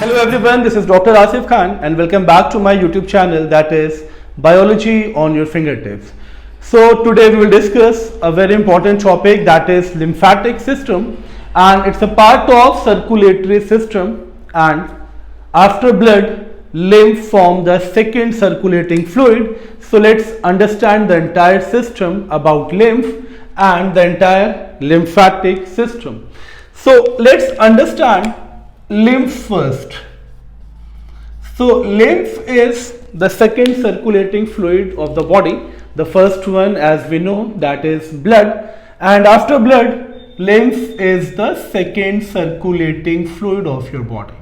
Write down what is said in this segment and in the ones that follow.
Hello everyone, this is Dr. Asif Khan and welcome back to my YouTube channel, that is Biology on Your Fingertips. So today we will discuss a very important topic, that is lymphatic system, and it's a part of circulatory system, and after blood, lymph form the second circulating fluid. So let's understand the entire system about lymph and the entire lymphatic system. So let's understand lymph first. So lymph is the second circulating fluid of the body. The first one, as we know, that is blood, and after blood, lymph is the second circulating fluid of your body.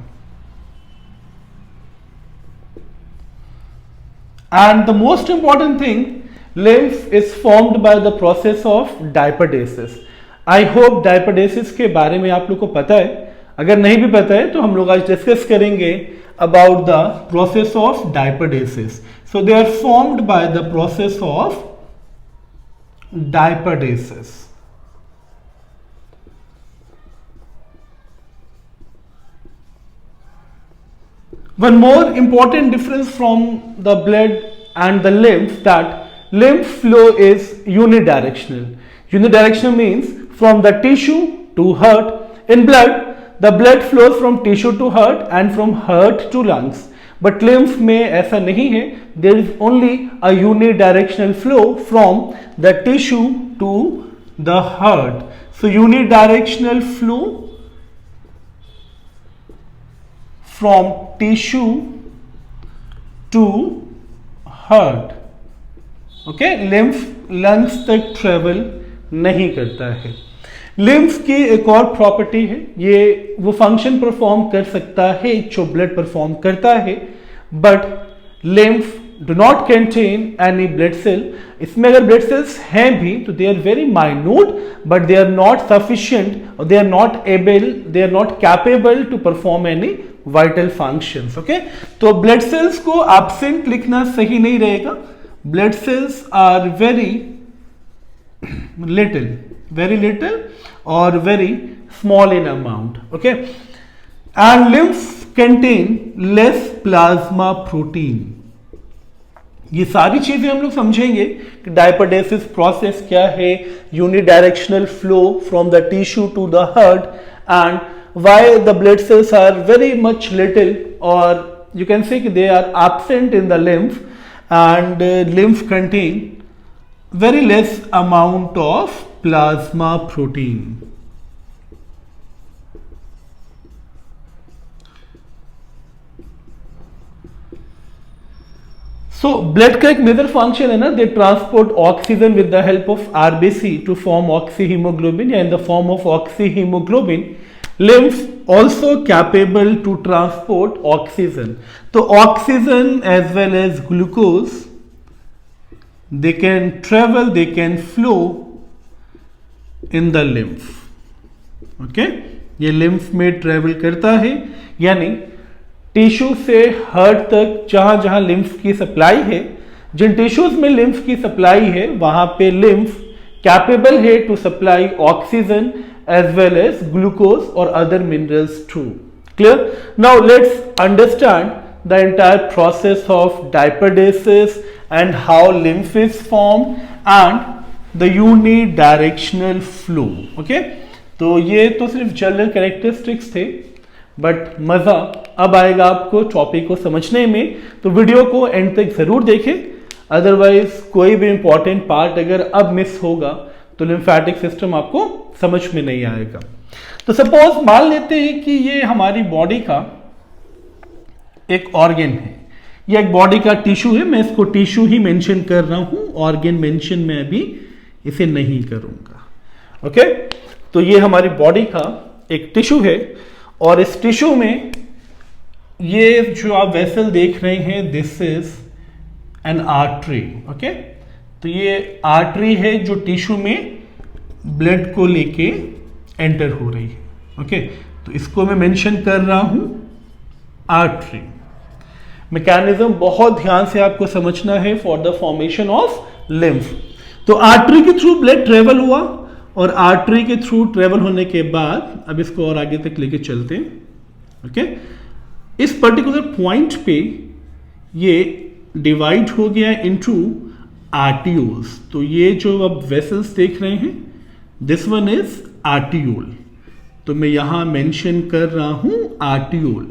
And the most important thing, lymph is formed by the process of diaperesis. I hope diaperesis के बारे में आप लोग को पता है. अगर नहीं भी पता है तो हम लोग आज डिस्कस करेंगे about the process of diaperesis. So they are formed by the process of diaperesis. One more important difference from the blood and the lymph, that lymph flow is unidirectional. Unidirectional means from the tissue to heart. In blood, the blood flows from tissue to heart and from heart to lungs. But lymph में ऐसा नहीं है. There is only a unidirectional flow from the tissue to the heart. So unidirectional flow from tissue to heart. Okay, lymph lungs तक travel नहीं करता है. Lymph की एक और प्रॉपर्टी है, ये वो फंक्शन परफॉर्म कर सकता है जो ब्लड परफॉर्म करता है, but lymph do not contain any blood cell. इसमें अगर ब्लड सेल्स हैं भी तो they are very minute, but they are not sufficient और they are not capable to perform any vital functions. Okay, तो blood cells को absent लिखना सही नहीं रहेगा. Blood cells are very little or very small in amount. Okay, and lymph contain less plasma protein. ये सारी चीजें हम लोग समझेंगे कि डायपेरेसिस प्रोसेस क्या है, unidirectional flow from the tissue to the heart, and why the blood cells are very much little, और यू कैन से कि they are absent in the lymph, and lymph contain very less amount of plasma protein. So blood का एक major function है ना, they transport oxygen with the help of RBC to form oxyhaemoglobin, या in the form of oxyhaemoglobin. lymph also capable to transport oxygen. So oxygen as well as glucose, they can travel, they can flow in the lymph. Okay, ये lymph में travel करता है, यानी tissue से heart तक जहां जहां lymph की सप्लाई है, जिन टिश्यूज में lymph की सप्लाई है वहां पे lymph कैपेबल है to supply oxygen as well as glucose or other minerals too. Clear? Now let's understand the entire process of diaperesis and how lymph is formed and the unidirectional flow. Okay? तो ये तो सिर्फ general characteristics थे, but मज़ा अब आएगा आपको topic को समझने में, तो वीडियो को एंड तक ज़रूर देखें. अदरवाइज कोई भी इंपॉर्टेंट पार्ट अगर अब मिस होगा तो लिम्फेटिक सिस्टम आपको समझ में नहीं आएगा. तो सपोज मान लेते हैं कि ये हमारी बॉडी का एक ऑर्गन है, या एक बॉडी का टिश्यू है. मैं इसको टिश्यू ही मेंशन कर रहा हूं, ऑर्गन मेंशन मैं अभी इसे नहीं करूंगा. ओके, तो ये हमारी बॉडी का एक टिश्यू है, और इस टिश्यू में ये जो आप वेसल देख रहे हैं, this is an artery. Okay, तो ये आर्टरी है जो टिश्यू में ब्लड को लेके एंटर हो रही है. ओके, तो इसको मैं मेंशन कर रहा हूं आर्टरी. मैकेनिज्म बहुत ध्यान से आपको समझना है for the formation of lymph. तो आर्टरी के थ्रू ब्लड ट्रेवल हुआ, और आर्टरी के थ्रू ट्रेवल होने के बाद अब इसको और आगे तक लेके चलते हैं. ओके, इस पर्टिकुलर पॉइंट पे ये डिवाइड हो गया इनटू आर्टियोल्स। तो ये जो आप वेसल्स देख रहे हैं, दिस वन इज आर्टियोल। तो मैं यहां मेंशन कर रहा हूं आर्टियोल।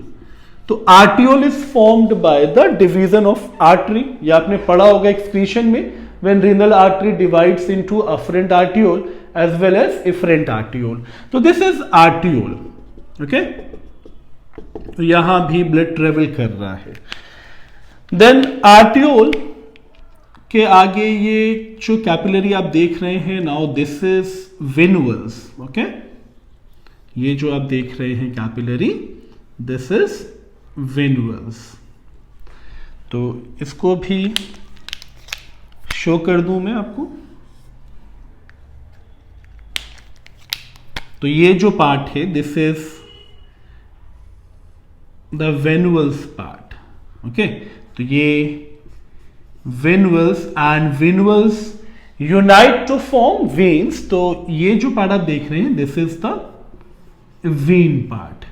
तो arteriole is formed by the division of artery. या आपने पढ़ा होगा एक्सक्रीशन में, when renal artery divides into afferent arteriole as well as efferent arteriole. तो दिस इज आर्टियोल। ओके, तो यहां भी ब्लड ट्रेवल कर रहा है। देन आर्टियोल के आगे ये जो कैपिलरी आप देख रहे हैं, नाउ दिस इज वेनुअल्स। ओके, ये जो आप देख रहे हैं कैपिलरी, दिस इज वेनुअल्स। तो इसको भी शो कर दूं मैं आपको। तो ये जो पार्ट है, this is the venules part. Okay, तो ये venules and venules unite to form veins. तो ये जो पार्ट आप देख रहे हैं, this is the vein part.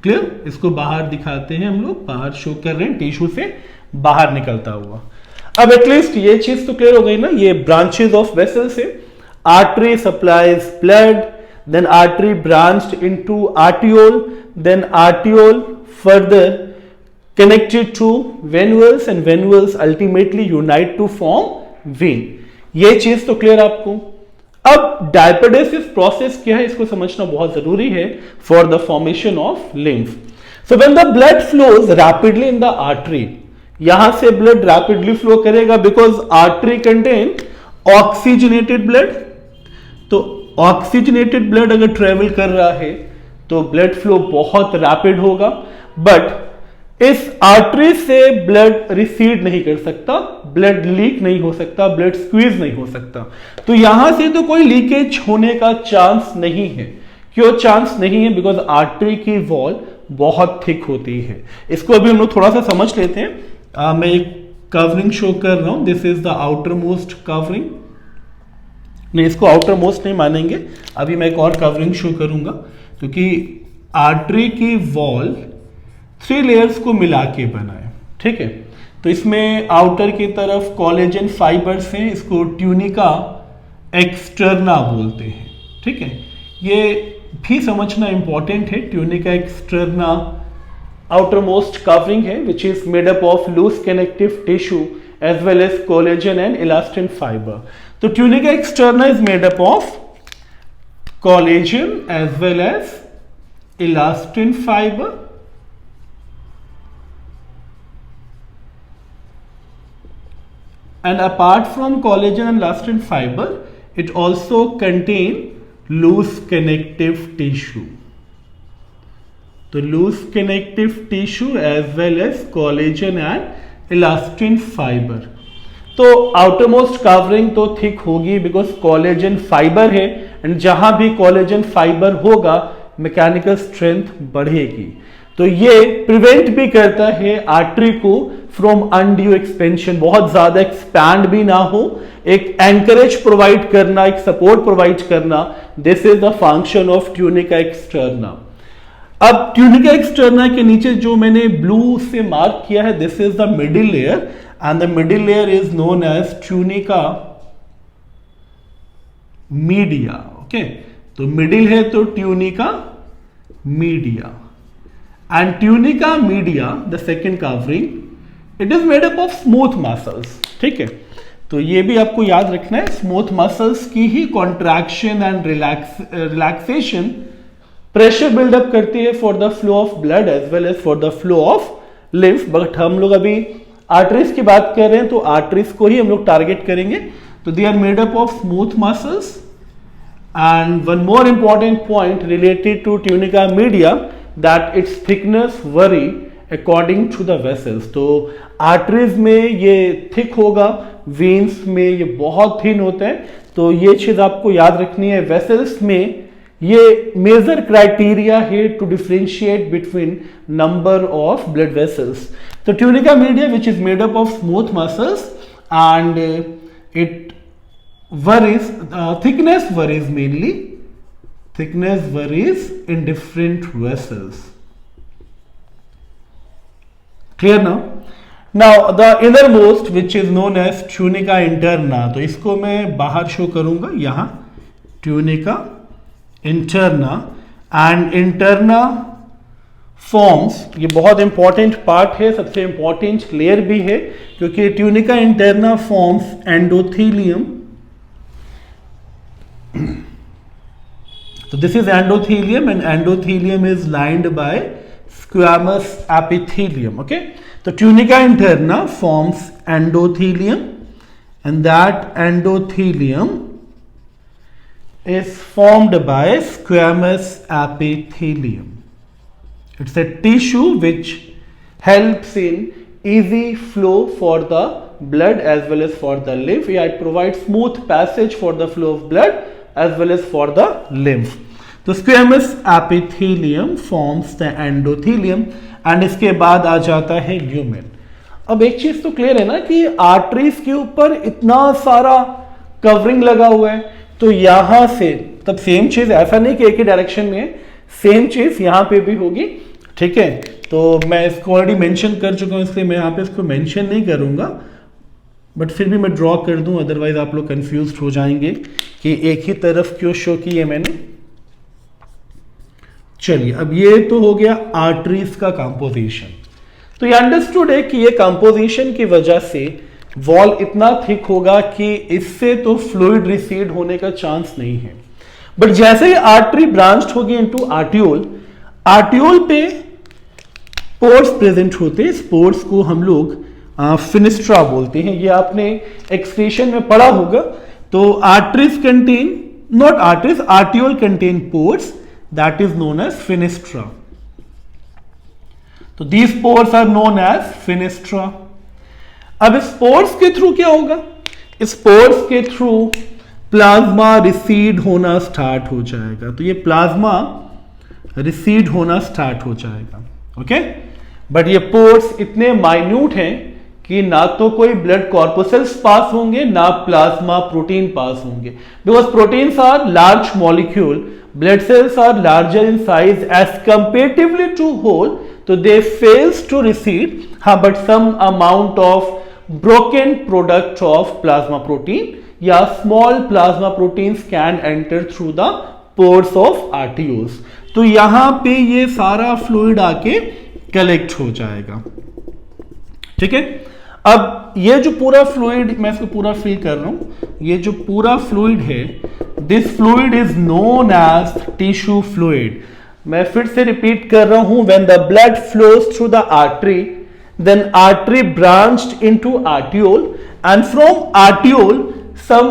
Clear? इसको बाहर दिखाते हैं हम लोग, बाहर शो कर रहे हैं, टिश्यू से बाहर निकलता हुआ। अब एटलीस्ट ये चीज तो क्लियर हो गई ना, ये ब्रांचेस ऑफ वेसल्स है। Artery supplies blood, then artery branched into arteriole, then arteriole further connected to venules and venules ultimately unite to form vein। ये चीज तो क्लियर आपको। अब डायपेडेसिस प्रोसेस क्या है, इसको समझना बहुत जरूरी है for the formation of lymph. So when the blood flows rapidly in the artery, यहां से ब्लड रैपिडली फ्लो करेगा because artery contain oxygenated blood. तो ऑक्सीजनेटेड ब्लड अगर ट्रेवल कर रहा है तो ब्लड फ्लो बहुत रैपिड होगा, बट इस आर्टरी से ब्लड रिसीड नहीं कर सकता, ब्लड लीक नहीं हो सकता, ब्लड स्क्वीज नहीं हो सकता। तो यहां से तो कोई लीकेज होने का चांस नहीं है। क्यों चांस नहीं है? बिकॉज आर्टरी की वॉल बहुत थिक होती है। इसको अभी हम लोग थोड़ा सा समझ लेते हैं। मैं एक कवरिंग शो कर रहा हूं, this is the outer most covering. नहीं, इसको आउटर मोस्ट नहीं मानेंगे, अभी मैं एक और कवरिंग शो करूंगा, क्योंकि आर्टरी की वॉल 3 लेयर्स को मिला के बना है। ठीक है, तो इसमें आउटर की तरफ कोलेजन फाइबर्स हैं, इसको ट्यूनिका एक्सटर्ना बोलते हैं। ठीक है, ये भी समझना इंपॉर्टेंट है। Tunica externa outer most covering है which is made up of loose connective tissue as well as collagen and elastin fibre. तो tunica externa is made up of collagen as well as elastin fibre, and apart from collagen and elastin fiber, it also contain loose connective tissue। तो loose connective tissue as well as collagen and elastin fiber। तो outer most covering तो thick होगी because collagen fibre है, and जहां भी collagen fibre होगा mechanical strength बढ़ेगी। तो ये प्रिवेंट भी करता है आर्टरी को फ्रॉम अनड्यू एक्सपेंशन, बहुत ज्यादा एक्सपैंड भी ना हो, एक एंकरेज प्रोवाइड करना, एक सपोर्ट प्रोवाइड करना। This is the function of tunica externa. अब ट्यूनिका एक्सटर्ना के नीचे जो मैंने ब्लू से मार्क किया है, this is the middle layer and the middle layer is known as tunica media. Okay, तो मिडिल है तो tunica media, and tunica media the second covering, it is made up of smooth muscles। ठीक है, तो ये भी आपको याद रखना है, स्मूथ मसल्स की ही contraction and relaxation pressure buildup करती है for the flow of blood as well as for the flow of lymph. But हम लोग अभी आर्टरीज की बात कर रहे हैं, तो आर्टरीज को ही हम लोग टारगेट करेंगे। तो they are made up of smooth muscles, and one more important point related to tunica media that its thickness vary according to the vessels। तो आर्टरीज में ये थिक होगा, वेन्स में ये बहुत थिन होता है। तो ये चीज आपको याद रखनी है। वेसल्स में ये मेजर क्राइटेरिया है to differentiate between number of blood vessels. तो tunica media which is made up of smooth muscles and it varies, thickness varies mainly, thickness varies in different vessels। Clear ना? Now the inner most which is known as tunica interna, तो इसको मैं बाहर show करूंगा यहां, tunica interna, and interna forms, ये बहुत important part है, सबसे इंपॉर्टेंट लेयर भी है, क्योंकि tunica interna forms endothelium. So this is endothelium, and endothelium is lined by squamous epithelium. Okay, so tunica interna forms endothelium, and that endothelium is formed by squamous epithelium. It's a tissue which helps in easy flow for the blood as well as for the lymph. Yeah, it provides smooth passage for the flow of blood as well as for the lymph. तो squamous epithelium forms the endothelium, and इसके बाद आ जाता है lumen. अब एक चीज तो clear है ना कि आर्टरीज के ऊपर इतना सारा कवरिंग लगा हुआ है, तो यहां से तब सेम चीज, ऐसा नहीं कि एक ही डायरेक्शन में है, सेम चीज यहां पे भी होगी. ठीक है, तो मैं इसको ऑलरेडी मेंशन कर चुका हूं, इसलिए मैं यहां पे इसको मेंशन नहीं करूंगा, बट फिर भी मैं ड्रॉ कर दूं, अदरवाइज आप लोग कंफ्यूज हो जाएंगे कि एक ही तरफ क्यों शो की है मैंने. चलिए, अब ये तो हो गया आर्टरीज का कंपोजिशन. तो ये अंडरस्टूड है कि ये कंपोजिशन की वजह से वॉल इतना थिक होगा कि इससे तो फ्लूइड रिसीड होने का चांस नहीं है. बट जैसे ही आर्टरी ब्रांच्ड होगी इनटू आर्टियोल, आर्टियोल पे पोर्स प्रेजेंट होते हैं. पोर्स को हम लोग फिनिस्ट्रा बोलते हैं, ये आपने एक्सक्रीशन में पढ़ा होगा. तो arteries contain, not arteries, arteriole contain pores, that is known as fenestra. तो these pores are known as fenestra. अब इस पोर्स के थ्रू क्या होगा? इस पोर्स के थ्रू प्लाज्मा रिसीड होना स्टार्ट हो जाएगा. तो ये प्लाज्मा रिसीड होना स्टार्ट हो जाएगा. ओके, बट ये पोर्स इतने माइन्यूट हैं कि ना तो कोई ब्लड कॉर्पोसेल्स पास होंगे, ना प्लाज्मा प्रोटीन पास होंगे, because proteins are large molecule, blood cells are larger in size as comparatively to hole, तो दे फेल्स टू रिसीड. हाँ, but some amount of broken product of plasma protein या small plasma proteins can enter through the pores of arterioles. तो यहां पे ये सारा fluid आके collect हो जाएगा. ठीक है, अब ये जो पूरा फ्लूइड, मैं इसको पूरा फिल कर रहा हूं, ये जो पूरा फ्लूइड है, this fluid is known as tissue fluid. मैं फिर से रिपीट कर रहा हूं, when the blood flows through the artery, then artery branched into arteriole, and from arteriole some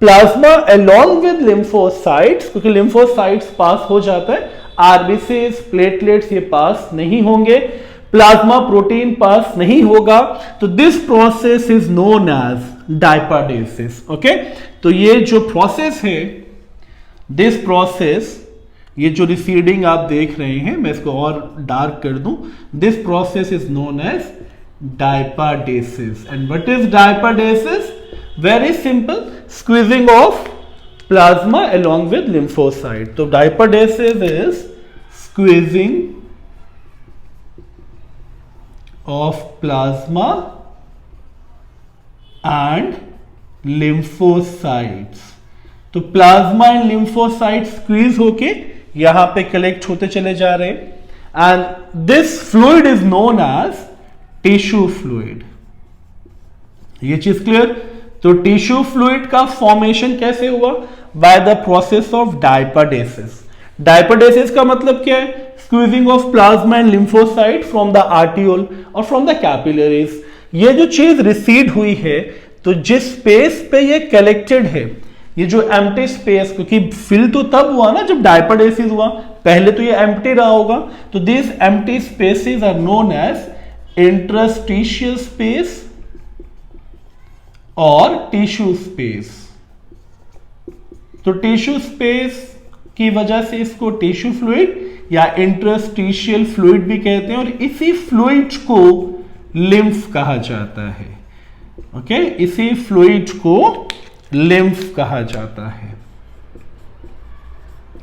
plasma along with lymphocytes, क्योंकि lymphocytes पास हो जाता है, आरबीसीज, प्लेटलेट्स ये पास नहीं होंगे, प्लाज्मा प्रोटीन पास नहीं होगा. तो this process is known as diapedesis. Okay, तो ये जो प्रोसेस है, दिस प्रोसेस, ये जो रिसीडिंग आप देख रहे हैं, मैं इसको और डार्क कर दूं, this process is known as diapedesis. And what is diapedesis? Very simple, squeezing of plasma along with lymphocyte. तो diapedesis is squeezing of plasma and lymphocytes. तो प्लाज्मा एंड लिम्फोसाइट स्क्वीज होके यहां पे कलेक्ट होते चले जा रहे हैं, and this fluid is known as tissue fluid. ये चीज क्लियर? तो टिश्यू फ्लूइड का फॉर्मेशन कैसे हुआ? By the process of diapedesis. Diapedesis का मतलब क्या है? Squeezing of plasma and lymphocyte from the arteriole और फ्रॉम द कैपिलरीज. ये जो चीज रिसीड हुई है, तो जिस स्पेस पे ये कलेक्टेड है, ये जो एम्प्टी स्पेस, क्योंकि फिल तो तब हुआ ना जब डायपाडेसिस हुआ, पहले तो ये एम्प्टी रहा होगा. तो this empty spaces are known as interstitial space और टिश्यू स्पेस. तो टिश्यू स्पेस की वजह से इसको टिश्यू फ्लूइड या इंटरस्टिशियल फ्लूइड भी कहते हैं, और इसी फ्लूइड को लिम्फ कहा जाता है. ओके, इसी फ्लूइड को लिम्फ कहा जाता है.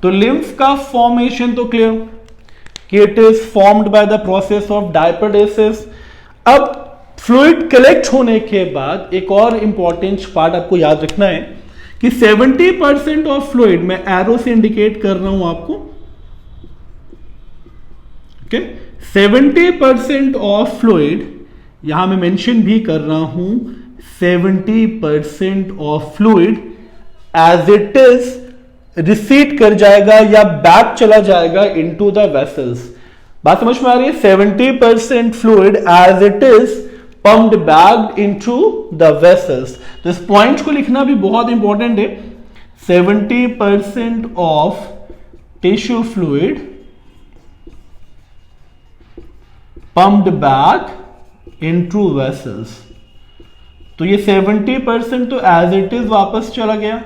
तो लिम्फ का फॉर्मेशन तो क्लियर कि it is formed by the process of diapedesis. अब फ्लूइड कलेक्ट होने के बाद एक और इंपॉर्टेंट पार्ट आपको याद रखना है कि 70% ऑफ फ्लूइड, मैं एरो से इंडिकेट कर रहा हूं आपको, ओके, 70% ऑफ फ्लूइड, यहां मैं मेंशन भी कर रहा हूं 70% of fluid as it is recede कर जाएगा या बैक चला जाएगा इनटू द वेसल्स। बात समझ में आ रही है? 70% fluid as it is pumped back into the vessels. तो इस पॉइंट को लिखना भी बहुत इंपॉर्टेंट है। 70% of tissue fluid pumped back into vessels. तो ये 70% तो एज इट इज वापस चला गया,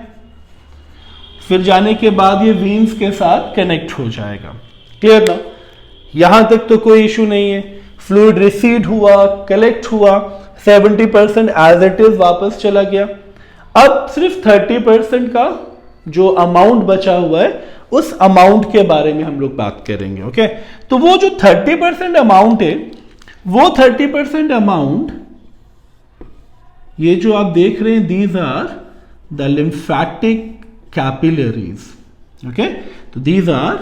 फिर जाने के बाद ये वीन्स के साथ कनेक्ट हो जाएगा। क्लियर ना? यहां तक तो कोई इशू नहीं है। फ्लूइड रिसीड हुआ, कलेक्ट हुआ, 70% एज इट इज वापस चला गया। अब सिर्फ 30% का जो अमाउंट बचा हुआ है उस अमाउंट के बारे में हम लोग बात करेंगे। ओके, तो वो जो 30% अमाउंट है, वो 30% अमाउंट, ये जो आप देख रहे हैं, these are the lymphatic capillaries. Okay, तो दीज आर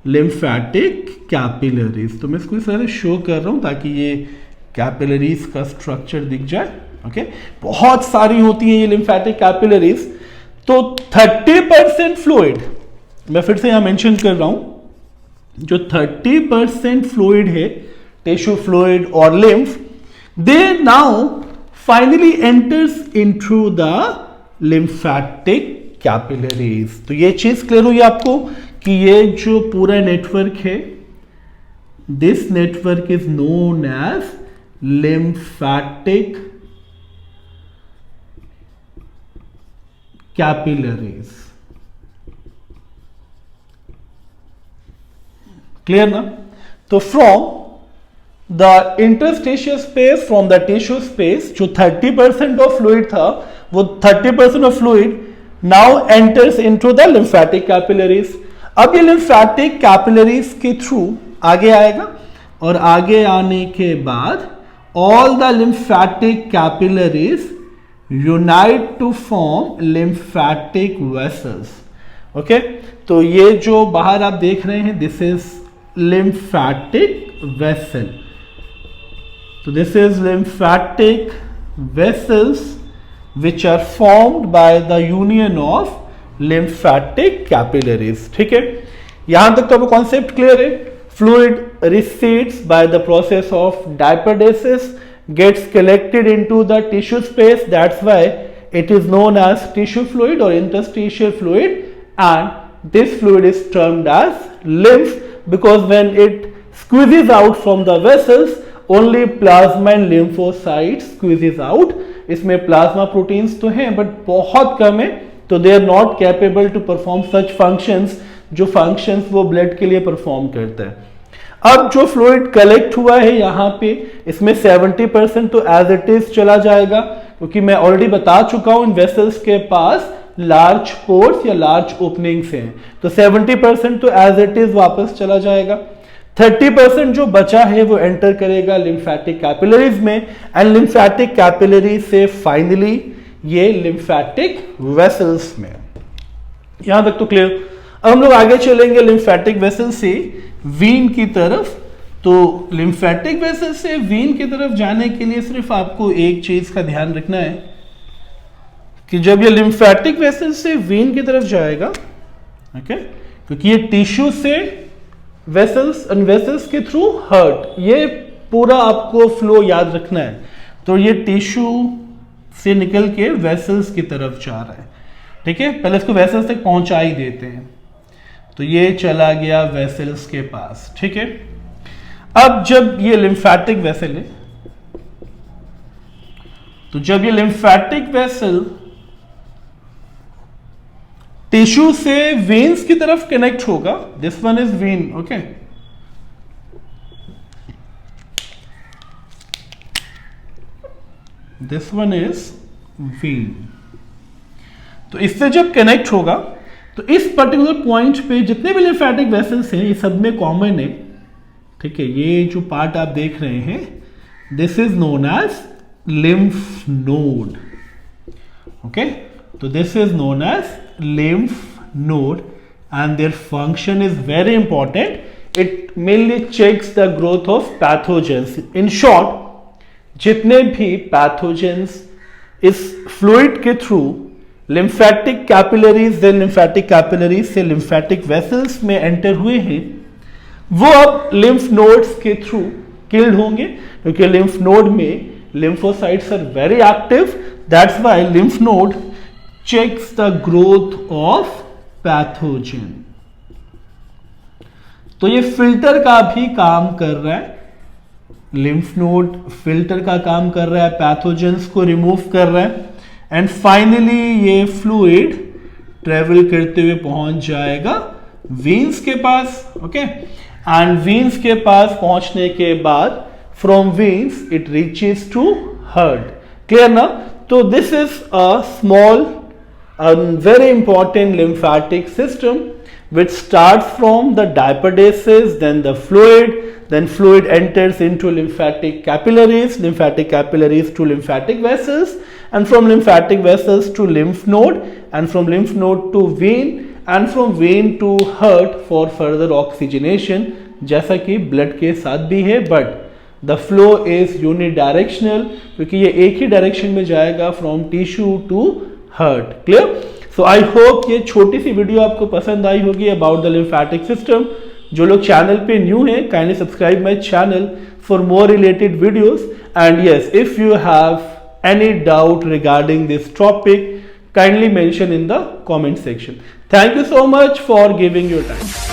लिम्फेटिक कैपिलरीज। तो मैं इसको इस तरह से शो कर रहा हूं ताकि ये कैपिलरीज का स्ट्रक्चर दिख जाए। ओके, बहुत सारी होती हैं ये लिम्फेटिक कैपिलरीज। तो 30% फ्लूइड, मैं फिर से यहां मेंशन कर रहा हूं, जो 30% फ्लूइड है, टिश्यू फ्लूइड और lymph, they now finally enters into the lymphatic capillaries. तो ये चीज क्लियर हुई आपको कि ये जो पूरा नेटवर्क है, this network is known as lymphatic capillaries. Clear ना? तो from the interstitial space, from the tissue space, जो 30% ऑफ फ्लूइड था, वो 30% of fluid now enters into the lymphatic capillaries. अब ये लिम्फेटिक कैपिलरीज के थ्रू आगे आएगा और आगे आने के बाद all the lymphatic capillaries unite to form lymphatic vessels. Okay, तो ये जो बाहर आप देख रहे हैं, दिस इज लिम्फेटिक वेसल। तो this is lymphatic vessels which are formed by the union of lymphatic capillaries। ठीक है, यहां तक तो आपको कॉन्सेप्ट क्लियर है। Fluid recedes by the process of diaperesis, gets collected into the tissue space, that's why it is known as tissue fluid or interstitial fluid, and this fluid is termed as lymph because when it squeezes out from the vessels, only plasma and lymphocytes squeezes out। इसमें plasma proteins तो हैं but बहुत कम है, तो they are not capable to perform such functions, जो functions वो blood के लिए परफॉर्म करता है। अब जो फ्लूइड कलेक्ट हुआ है यहाँ पे, इसमें 70% तो एज इट इज चला जाएगा, क्योंकि मैं ऑलरेडी बता चुका हूं इन वेसल्स के पास लार्ज पोर्स या लार्ज ओपनिंग्स हैं, तो 70% तो एज इट इज वापस चला जाएगा। 30% जो बचा है वो एंटर करेगा लिम्फेटिक कैपिलरीज में, एंड लिम्फेटिक कैपिलरी से फाइनली ये लिम्फेटिक वेसल्स में। यहां तक तो क्लियर। अब हम लोग आगे चलेंगे लिम्फेटिक वेसल से वीन की तरफ। तो लिम्फेटिक वेसल से वीन की तरफ जाने के लिए सिर्फ आपको एक चीज का ध्यान रखना है कि जब ये लिम्फेटिक वेसल से वीन की तरफ जाएगा, ओके, क्योंकि ये टिश्यू से वेसल्स एंड वेसल्स के थ्रू हर्ट, ये पूरा आपको फ्लो याद रखना है। तो ये टिश्यू से निकल के वेसल्स की तरफ जा रहा है। ठीक है, पहले इसको वेसल्स तक पहुंचा ही देते हैं। तो ये चला गया वेसल्स के पास। ठीक है, अब जब ये लिम्फेटिक वेसल है, तो जब ये लिम्फेटिक वेसल टिश्यू से वेन्स की तरफ कनेक्ट होगा, this one is when, okay, this one is when. तो इससे जब कनेक्ट होगा तो इस पर्टिकुलर पॉइंट पे जितने भी लिम्फेटिक वेसल्स हैं, ये सब में कॉमन है ठीक है, ये जो पार्ट आप देख रहे हैं, this is known as lymph node. Okay, तो this is known as lymph node and their function is very important. It mainly checks the growth of pathogens. In short, जितने भी pathogens इस fluid के through lymphatic capillaries से lymphatic vessels में enter हुए हैं, वो अब lymph nodes के थ्रू killed होंगे, क्योंकि lymph node में lymphocytes are very active. That's why lymph node checks the growth of pathogen. तो ये फिल्टर का भी काम कर रहा है, लिम्फ नोड फिल्टर का काम कर रहा है, पैथोजेंस को रिमूव कर रहा है, एंड फाइनली ये फ्लूइड ट्रेवल करते हुए पहुंच जाएगा वेन्स के पास. ओके, एंड वेन्स के पास पहुंचने के बाद from veins it reaches to heart. Clear ना? तो this is a small and very important lymphatic system which starts from the diapedesis, then the fluid enters into lymphatic capillaries to lymphatic vessels, and from lymphatic vessels to lymph node, and from lymph node to vein, and from vein to heart for further oxygenation, जैसा कि blood के साथ भी है, but the flow is unidirectional क्योंकि ये एक ही direction में जाएगा from tissue to heart. Clear? So I hope ये छोटी सी वीडियो आपको पसंद आई होगी अबाउट द लिम्फेटिक सिस्टम. जो लोग चैनल पे न्यू हैं, kindly subscribe my channel for more related videos. And yes, if you have any doubt regarding this topic, kindly mention in the comment section. Thank you so much for giving your time.